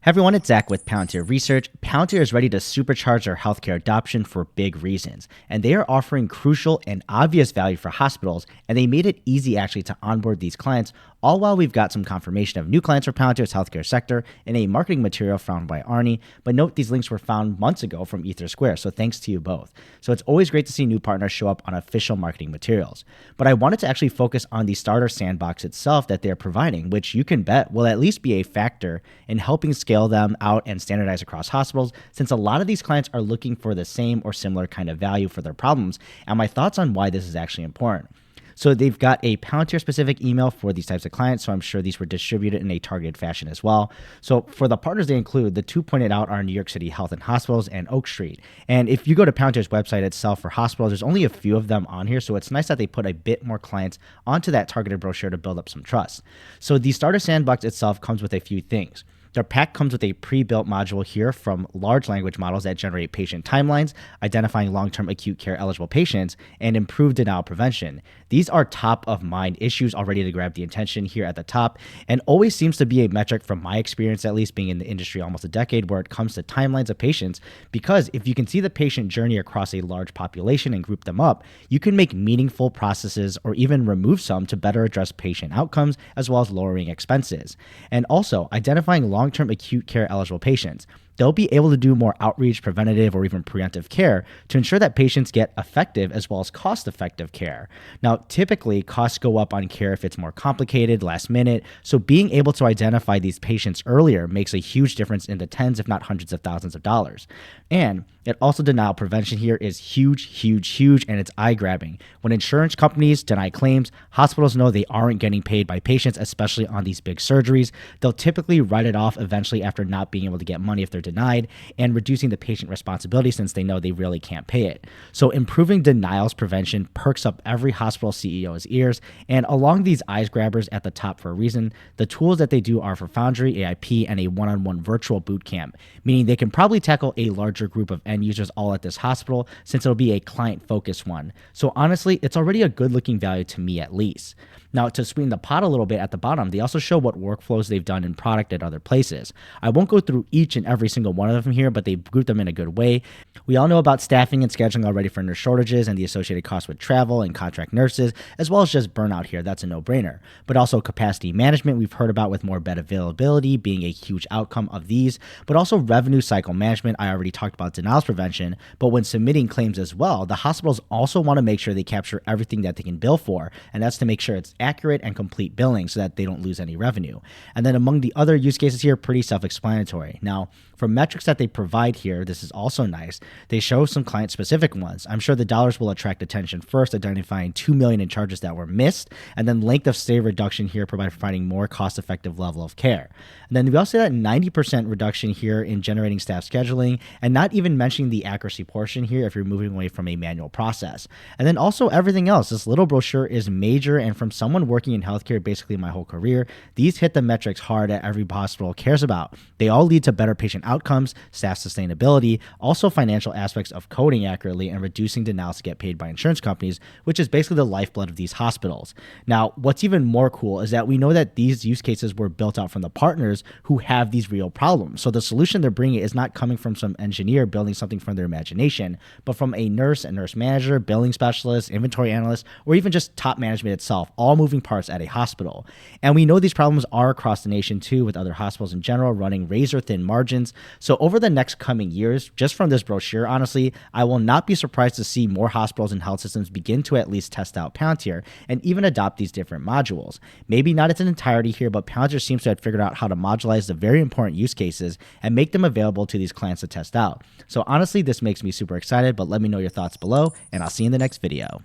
Hey everyone, it's Zach with Palantir Research. Palantir is ready to supercharge their healthcare adoption for big reasons, and they are offering crucial and obvious value for hospitals, and they made it easy actually to onboard these clients, all while we've got some confirmation of new clients for Palantir's healthcare sector in a marketing material found by Arnie. But note, these links were found months ago from Ether Square, so thanks to you both. So it's always great to see new partners show up on official marketing materials. But I wanted to actually focus on the starter sandbox itself that they're providing, which you can bet will at least be a factor in helping scale them out and standardize across hospitals, since a lot of these clients are looking for the same or similar kind of value for their problems, and my thoughts on why this is actually important. So they've got a Palantir specific email for these types of clients, so I'm sure these were distributed in a targeted fashion as well. So for the partners they include, the two pointed out are New York City Health and Hospitals and Oak Street. And if you go to Palantir's website itself for hospitals, there's only a few of them on here, so it's nice that they put a bit more clients onto that targeted brochure to build up some trust. So the starter sandbox itself comes with a few things. Their pack comes with a pre-built module here from large language models that generate patient timelines, identifying long-term acute care eligible patients, and improved denial prevention. These are top-of-mind issues already to grab the attention here at the top, and always seems to be a metric from my experience, at least being in the industry almost a decade, where it comes to timelines of patients, because if you can see the patient journey across a large population and group them up, you can make meaningful processes or even remove some to better address patient outcomes as well as lowering expenses. And also, identifying long-term acute care eligible patients. They'll be able to do more outreach, preventative, or even preemptive care to ensure that patients get effective as well as cost-effective care. Now, typically, costs go up on care if it's more complicated, last minute, so being able to identify these patients earlier makes a huge difference in the tens, if not hundreds of thousands of dollars. And it also denial prevention here is huge, and it's eye-grabbing. When insurance companies deny claims, hospitals know they aren't getting paid by patients, especially on these big surgeries. They'll typically write it off eventually after not being able to get money if they're denied, and reducing the patient responsibility since they know they really can't pay it. So improving denials prevention perks up every hospital CEO's ears, and along these eyes grabbers at the top for a reason, the tools that they do are for Foundry, AIP, and a one-on-one virtual boot camp, meaning they can probably tackle a larger group of end users all at this hospital since it'll be a client-focused one. So honestly, it's already a good-looking value to me at least. Now, to sweeten the pot a little bit at the bottom, they also show what workflows they've done in product at other places. I won't go through each and every single one of them here, but they've grouped them in a good way. We all know about staffing and scheduling already for nurse shortages and the associated costs with travel and contract nurses, as well as just burnout here. That's a no-brainer. But also capacity management we've heard about with more bed availability being a huge outcome of these, but also revenue cycle management. I already talked about denials prevention, but when submitting claims as well, the hospitals also want to make sure they capture everything that they can bill for, and that's to make sure it's accurate and complete billing so that they don't lose any revenue. And then among the other use cases here, pretty self-explanatory. Now, for metrics that they provide here, this is also nice. They show some client-specific ones. I'm sure the dollars will attract attention first, identifying $2 million in charges that were missed, and then length of stay reduction here by providing more cost-effective level of care. And then we also see that 90% reduction here in generating staff scheduling, and not even mentioning the accuracy portion here if you're moving away from a manual process. And then also everything else. This little brochure is major, and from someone working in healthcare basically my whole career, these hit the metrics hard that every hospital cares about. They all lead to better patient outcomes, staff sustainability, also financial aspects of coding accurately and reducing denials to get paid by insurance companies, which is basically the lifeblood of these hospitals. Now, what's even more cool is that we know that these use cases were built out from the partners who have these real problems. So the solution they're bringing is not coming from some engineer building something from their imagination, but from a nurse manager, billing specialist, inventory analyst, or even just top management itself, all moving parts at a hospital. And we know these problems are across the nation too, with other hospitals in general running razor-thin margins. So over the next coming years, just from this brochure, honestly, I will not be surprised to see more hospitals and health systems begin to at least test out Palantir and even adopt these different modules. Maybe not its entirety here, but Palantir seems to have figured out how to modularize the very important use cases and make them available to these clients to test out. So honestly, this makes me super excited, but let me know your thoughts below, and I'll see you in the next video.